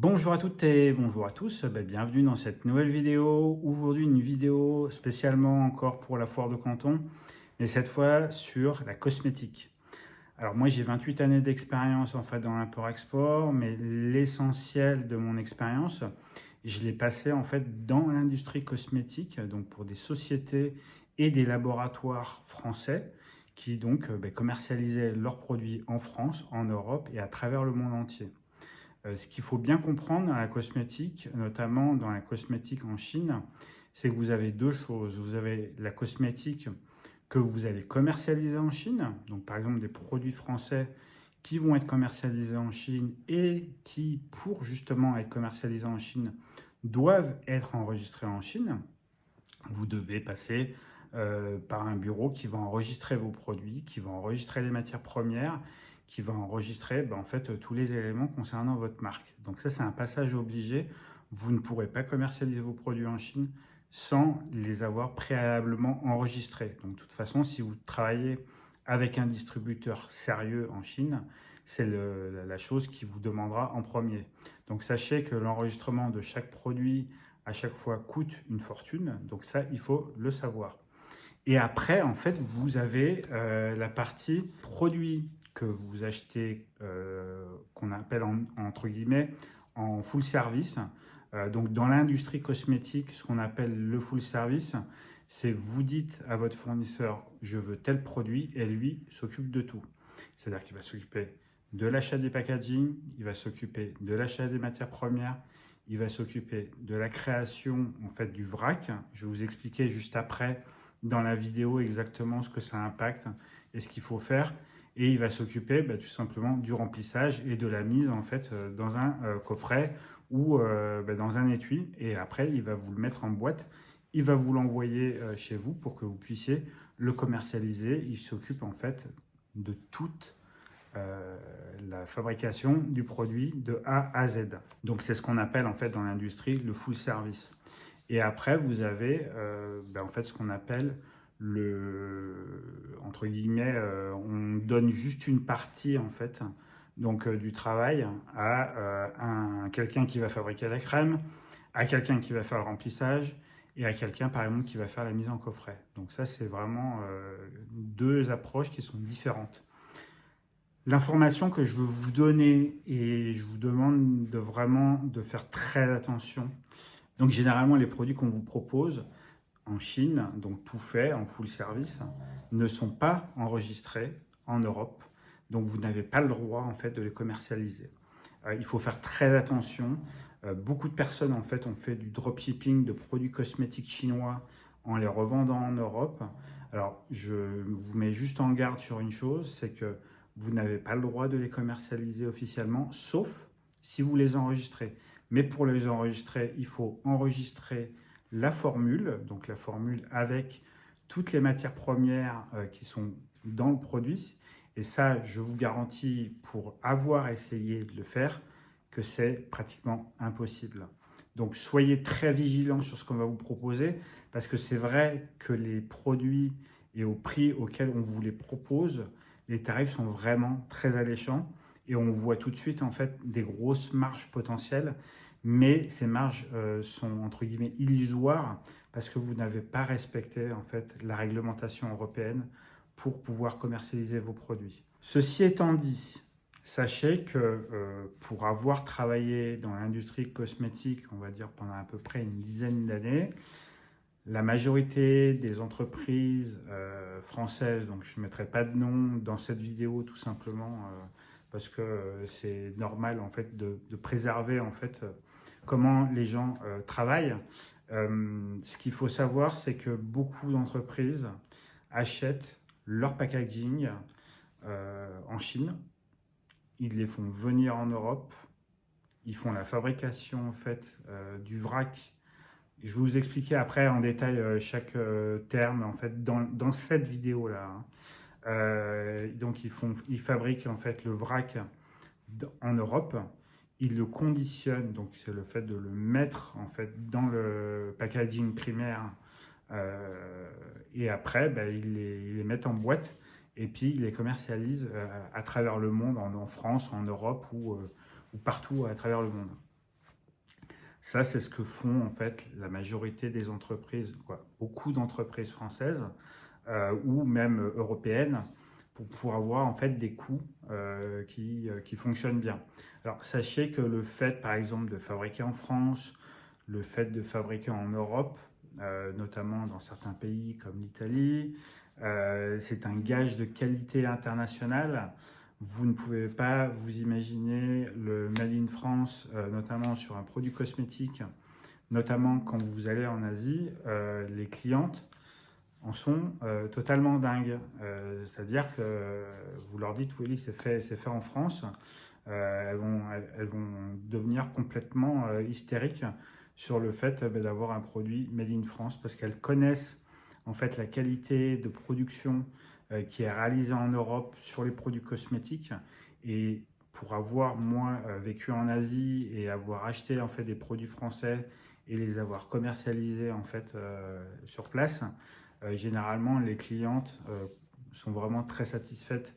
Bonjour à toutes et bonjour à tous, bienvenue dans cette nouvelle vidéo. Aujourd'hui une vidéo spécialement encore pour la foire de Canton, mais cette fois sur la cosmétique. Alors moi j'ai 28 années d'expérience en fait dans l'import-export, mais l'essentiel de mon expérience, je l'ai passé en fait dans l'industrie cosmétique, donc pour des sociétés et des laboratoires français qui donc commercialisaient leurs produits en France, en Europe et à travers le monde entier. Ce qu'il faut bien comprendre dans la cosmétique, notamment dans la cosmétique en Chine, c'est que vous avez deux choses. Vous avez la cosmétique que vous allez commercialiser en Chine, donc par exemple des produits français qui vont être commercialisés en Chine et qui, pour justement être commercialisés en Chine, doivent être enregistrés en Chine. Vous devez passer par un bureau qui va enregistrer vos produits, qui va enregistrer les matières premières, qui va enregistrer en fait, tous les éléments concernant votre marque. Donc ça, c'est un passage obligé. Vous ne pourrez pas commercialiser vos produits en Chine sans les avoir préalablement enregistrés. Donc de toute façon, si vous travaillez avec un distributeur sérieux en Chine, c'est la chose qui vous demandera en premier. Donc sachez que l'enregistrement de chaque produit à chaque fois coûte une fortune, donc ça, il faut le savoir. Et après, en fait, vous avez la partie produit que vous achetez, qu'on appelle entre guillemets en full service. Donc dans l'industrie cosmétique, ce qu'on appelle le full service, c'est vous dites à votre fournisseur, je veux tel produit, et lui s'occupe de tout. C'est-à-dire qu'il va s'occuper de l'achat des packaging, il va s'occuper de l'achat des matières premières, il va s'occuper de la création en fait du vrac. Je vais vous expliquer juste après dans la vidéo exactement ce que ça impacte et ce qu'il faut faire. Et il va s'occuper tout simplement du remplissage et de la mise en fait dans un coffret ou dans un étui. Et après, il va vous le mettre en boîte. Il va vous l'envoyer chez vous pour que vous puissiez le commercialiser. Il s'occupe en fait de toute la fabrication du produit de A à Z. Donc c'est ce qu'on appelle en fait dans l'industrie le full service. Et après vous avez en fait ce qu'on appelle entre guillemets, on donne juste une partie en fait donc du travail à quelqu'un qui va fabriquer la crème, à quelqu'un qui va faire le remplissage et à quelqu'un par exemple qui va faire la mise en coffret. Donc ça c'est vraiment deux approches qui sont différentes. L'information que je veux vous donner, et je vous demande de vraiment de faire très attention. Donc généralement les produits qu'on vous propose en Chine, donc tout fait en full service, ne sont pas enregistrés en Europe. Donc vous n'avez pas le droit en fait de les commercialiser. Il faut faire très attention. Beaucoup de personnes en fait ont fait du dropshipping de produits cosmétiques chinois en les revendant en Europe. Alors je vous mets juste en garde sur une chose, c'est que vous n'avez pas le droit de les commercialiser officiellement, sauf si vous les enregistrez. Mais pour les enregistrer, il faut enregistrer la formule, donc la formule avec toutes les matières premières qui sont dans le produit. Et ça, je vous garantis, pour avoir essayé de le faire, que c'est pratiquement impossible. Donc soyez très vigilants sur ce qu'on va vous proposer, parce que c'est vrai que les produits et au prix auquel on vous les propose, les tarifs sont vraiment très alléchants et on voit tout de suite en fait des grosses marges potentielles, mais ces marges sont entre guillemets illusoires parce que vous n'avez pas respecté en fait la réglementation européenne pour pouvoir commercialiser vos produits. Ceci étant dit, sachez que pour avoir travaillé dans l'industrie cosmétique, on va dire pendant à peu près une dizaine d'années, la majorité des entreprises françaises, donc je ne mettrai pas de nom dans cette vidéo tout simplement parce que c'est normal en fait de préserver en fait comment les gens travaillent. Ce qu'il faut savoir, c'est que beaucoup d'entreprises achètent leur packaging en Chine, ils les font venir en Europe, ils font la fabrication en fait du vrac. Je vais vous expliquer après en détail chaque terme en fait dans cette vidéo là. Donc ils fabriquent en fait le vrac en Europe, ils le conditionnent, donc c'est le fait de le mettre en fait dans le packaging primaire et après ils les mettent en boîte et puis ils les commercialisent à travers le monde, en France, en Europe ou partout à travers le monde. Ça, c'est ce que font en fait la majorité des entreprises, quoi. Beaucoup d'entreprises françaises ou même européennes pour avoir en fait des coûts qui fonctionnent bien. Alors sachez que le fait par exemple de fabriquer en France, le fait de fabriquer en Europe, notamment dans certains pays comme l'Italie, c'est un gage de qualité internationale. Vous ne pouvez pas vous imaginer le Made in France, notamment sur un produit cosmétique, notamment quand vous allez en Asie, les clientes en sont totalement dingues. C'est-à-dire que vous leur dites oui, c'est fait en France, elles vont devenir complètement hystériques sur le fait d'avoir un produit made in France parce qu'elles connaissent en fait la qualité de production qui est réalisée en Europe sur les produits cosmétiques. Et pour avoir moi vécu en Asie et avoir acheté en fait des produits français et les avoir commercialisés en fait sur place, généralement les clientes sont vraiment très satisfaites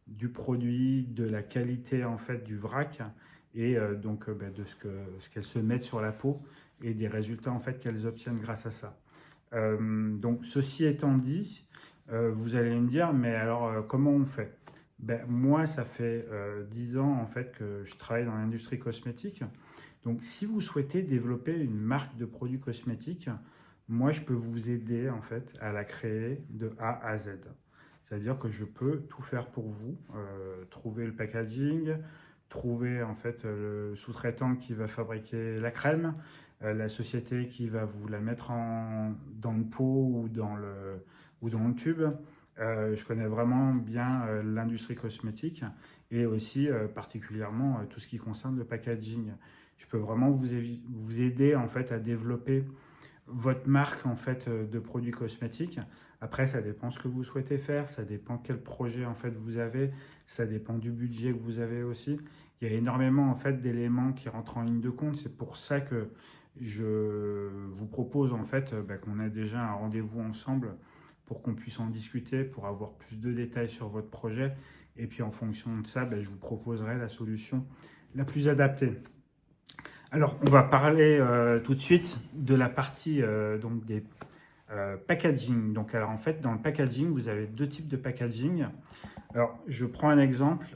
du produit, de la qualité en fait du vrac et de ce qu'elles se mettent sur la peau et des résultats en fait qu'elles obtiennent grâce à ça. Donc ceci étant dit, vous allez me dire mais alors comment on fait? Moi ça fait 10 ans en fait que je travaille dans l'industrie cosmétique. Donc si vous souhaitez développer une marque de produits cosmétiques, moi je peux vous aider en fait à la créer de A à Z. C'est-à-dire que je peux tout faire pour vous, trouver le packaging, trouver en fait le sous-traitant qui va fabriquer la crème, la société qui va vous la mettre dans le pot ou dans le tube. Je connais vraiment bien l'industrie cosmétique et aussi particulièrement tout ce qui concerne le packaging. Je peux vraiment vous aider en fait à développer votre marque en fait de produits cosmétiques. Après, ça dépend ce que vous souhaitez faire, ça dépend quel projet en fait vous avez, ça dépend du budget que vous avez aussi. Il y a énormément en fait d'éléments qui rentrent en ligne de compte. C'est pour ça que je vous propose en fait qu'on ait déjà un rendez-vous ensemble pour qu'on puisse en discuter, pour avoir plus de détails sur votre projet. Et puis en fonction de ça, je vous proposerai la solution la plus adaptée. Alors, on va parler tout de suite de la partie donc des packaging. Donc, alors en fait, dans le packaging, vous avez deux types de packaging. Alors, je prends un exemple,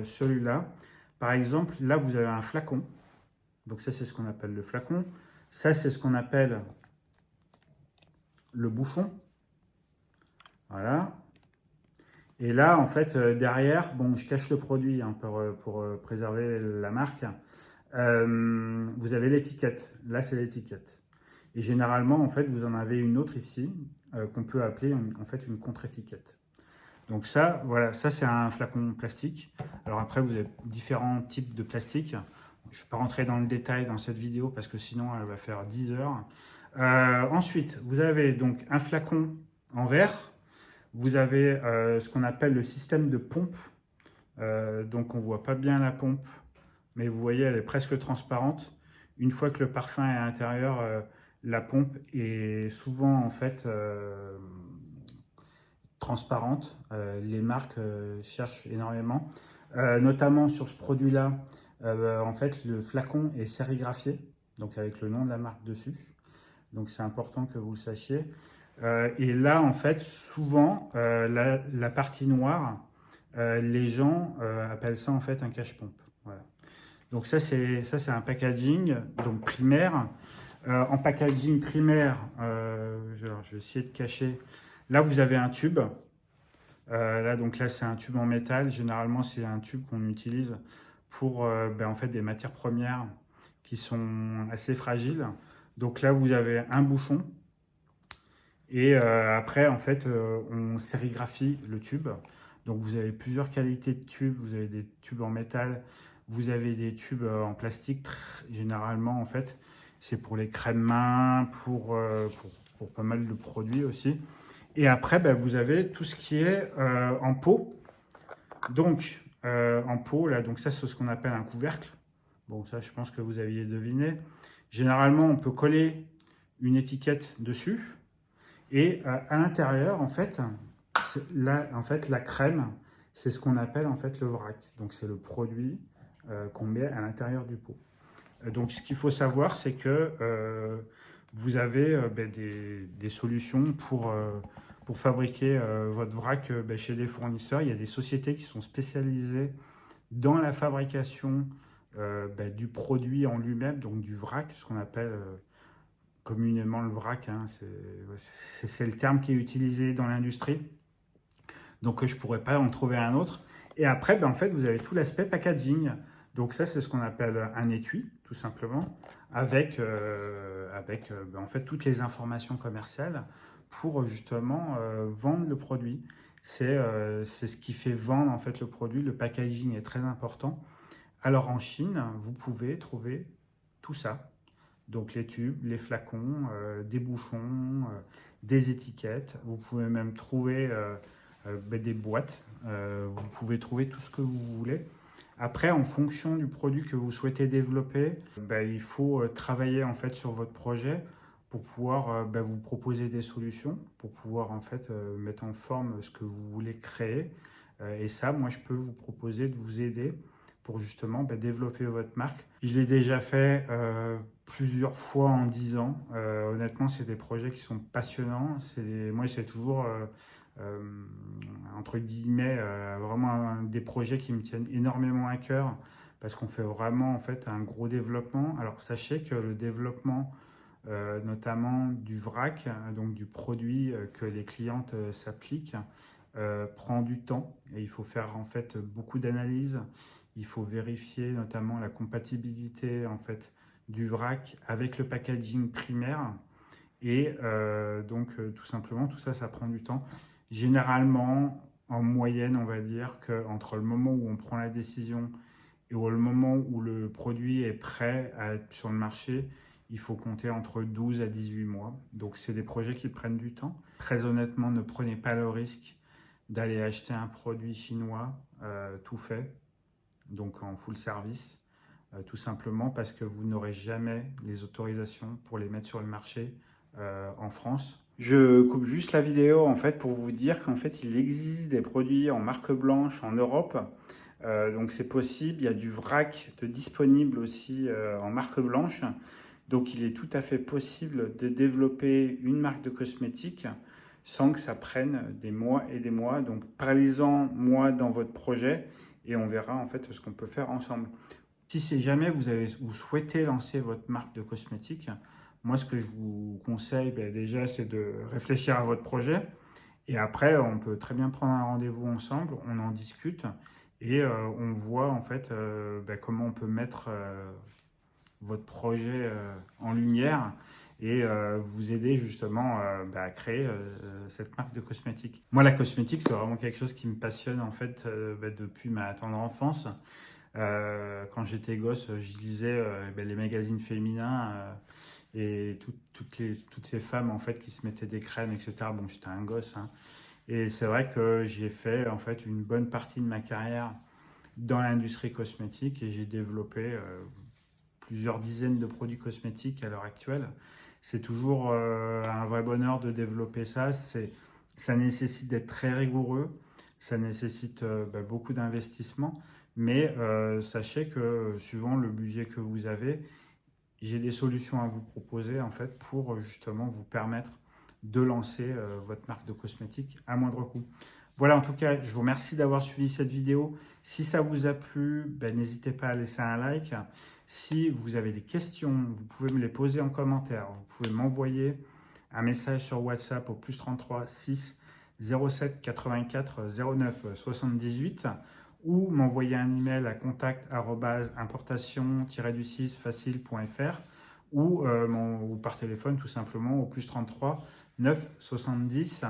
celui-là. Par exemple, là, vous avez un flacon. Donc, ça, c'est ce qu'on appelle le flacon. Ça, c'est ce qu'on appelle le bouchon. Voilà. Et là, en fait, derrière, bon, je cache le produit hein, pour préserver la marque. Vous avez l'étiquette. Là, c'est l'étiquette. Et généralement, en fait, vous en avez une autre ici qu'on peut appeler en fait une contre-étiquette. Donc ça, voilà, ça c'est un flacon plastique. Alors après, vous avez différents types de plastique. Je ne vais pas rentrer dans le détail dans cette vidéo parce que sinon, elle va faire 10 heures. Ensuite, vous avez donc un flacon en verre. Vous avez ce qu'on appelle le système de pompe. Donc on ne voit pas bien la pompe, mais vous voyez, elle est presque transparente. Une fois que le parfum est à l'intérieur, la pompe est souvent en fait transparente. Les marques cherchent énormément, notamment sur ce produit-là. En fait, le flacon est sérigraphié, donc avec le nom de la marque dessus. Donc c'est important que vous le sachiez. Et là, en fait, souvent, la partie noire, les gens appellent ça en fait un cache-pompe. Voilà. Donc ça c'est un packaging donc primaire. En packaging primaire, alors, je vais essayer de cacher. Là vous avez un tube. Là c'est un tube en métal. Généralement c'est un tube qu'on utilise pour en fait des matières premières qui sont assez fragiles. Donc là vous avez un bouchon et après en fait on sérigraphie le tube. Donc vous avez plusieurs qualités de tubes. Vous avez des tubes en métal. Vous avez des tubes en plastique, généralement en fait, c'est pour les crèmes mains, pour pas mal de produits aussi. Et après, vous avez tout ce qui est en pot. Donc, en pot, là, donc ça c'est ce qu'on appelle un couvercle. Bon, ça je pense que vous aviez deviné. Généralement, on peut coller une étiquette dessus. Et à l'intérieur, en fait, là, en fait, la crème, c'est ce qu'on appelle en fait le vrac. Donc c'est le produit qu'on met à l'intérieur du pot. Donc ce qu'il faut savoir, c'est que vous avez des solutions pour fabriquer votre vrac chez des fournisseurs. Il y a des sociétés qui sont spécialisées dans la fabrication du produit en lui-même, donc du vrac, ce qu'on appelle communément le vrac, hein, c'est le terme qui est utilisé dans l'industrie. Donc je ne pourrais pas en trouver un autre. Et après, en fait, vous avez tout l'aspect packaging. Donc ça, c'est ce qu'on appelle un étui, tout simplement, avec en fait, toutes les informations commerciales pour justement vendre le produit. C'est ce qui fait vendre en fait le produit. Le packaging est très important. Alors en Chine, vous pouvez trouver tout ça. Donc les tubes, les flacons, des bouchons, des étiquettes. Vous pouvez même trouver des boîtes. Vous pouvez trouver tout ce que vous voulez. Après, en fonction du produit que vous souhaitez développer, il faut travailler en fait sur votre projet pour pouvoir vous proposer des solutions, pour pouvoir en fait mettre en forme ce que vous voulez créer. Et ça, moi, je peux vous proposer de vous aider pour justement développer votre marque. Je l'ai déjà fait plusieurs fois en 10 ans. Honnêtement, c'est des projets qui sont passionnants. Moi, c'est toujours, entre guillemets, vraiment des projets qui me tiennent énormément à cœur parce qu'on fait vraiment en fait un gros développement. Alors, sachez que le développement, notamment du vrac, donc du produit que les clientes s'appliquent, prend du temps et il faut faire en fait beaucoup d'analyses. Il faut vérifier notamment la compatibilité en fait du vrac avec le packaging primaire et tout simplement tout ça, ça prend du temps. Généralement, en moyenne, on va dire qu'entre le moment où on prend la décision et le moment où le produit est prêt à être sur le marché, il faut compter entre 12 à 18 mois. Donc c'est des projets qui prennent du temps. Très honnêtement, ne prenez pas le risque d'aller acheter un produit chinois tout fait, donc en full service, tout simplement parce que vous n'aurez jamais les autorisations pour les mettre sur le marché en France. Je coupe juste la vidéo en fait pour vous dire qu'en fait il existe des produits en marque blanche en Europe. Donc c'est possible, il y a du vrac de disponible aussi en marque blanche. Donc il est tout à fait possible de développer une marque de cosmétiques sans que ça prenne des mois et des mois. Donc parlez-en moi dans votre projet et on verra en fait ce qu'on peut faire ensemble. Si c'est jamais vous souhaitez lancer votre marque de cosmétiques, moi ce que je vous conseille déjà c'est de réfléchir à votre projet et après on peut très bien prendre un rendez-vous ensemble, on en discute et on voit en fait comment on peut mettre votre projet en lumière et vous aider justement à créer cette marque de cosmétiques. Moi, la cosmétique, c'est vraiment quelque chose qui me passionne en fait depuis ma tendre enfance. Quand j'étais gosse, je lisais les magazines féminins et toutes ces femmes en fait qui se mettaient des crèmes, etc. Bon, j'étais un gosse, hein. Et c'est vrai que j'ai fait en fait une bonne partie de ma carrière dans l'industrie cosmétique et j'ai développé plusieurs dizaines de produits cosmétiques à l'heure actuelle. C'est toujours un vrai bonheur de développer ça. Ça nécessite d'être très rigoureux, ça nécessite beaucoup d'investissement, mais sachez que suivant le budget que vous avez, j'ai des solutions à vous proposer en fait pour justement vous permettre de lancer votre marque de cosmétiques à moindre coût. Voilà, en tout cas, je vous remercie d'avoir suivi cette vidéo. Si ça vous a plu, n'hésitez pas à laisser un like. Si vous avez des questions, vous pouvez me les poser en commentaire. Vous pouvez m'envoyer un message sur WhatsApp au +33 6 07 84 09 78 ou m'envoyer un email à contact@importation-du6facile.fr ou par téléphone tout simplement au +33 9 70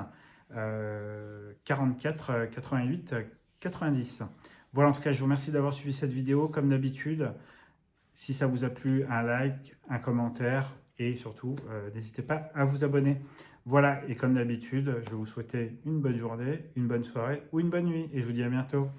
44 88 90. Voilà, en tout cas, je vous remercie d'avoir suivi cette vidéo. Comme d'habitude, si ça vous a plu, un like, un commentaire et surtout, n'hésitez pas à vous abonner. Voilà, et comme d'habitude, je vais vous souhaiter une bonne journée, une bonne soirée ou une bonne nuit et je vous dis à bientôt.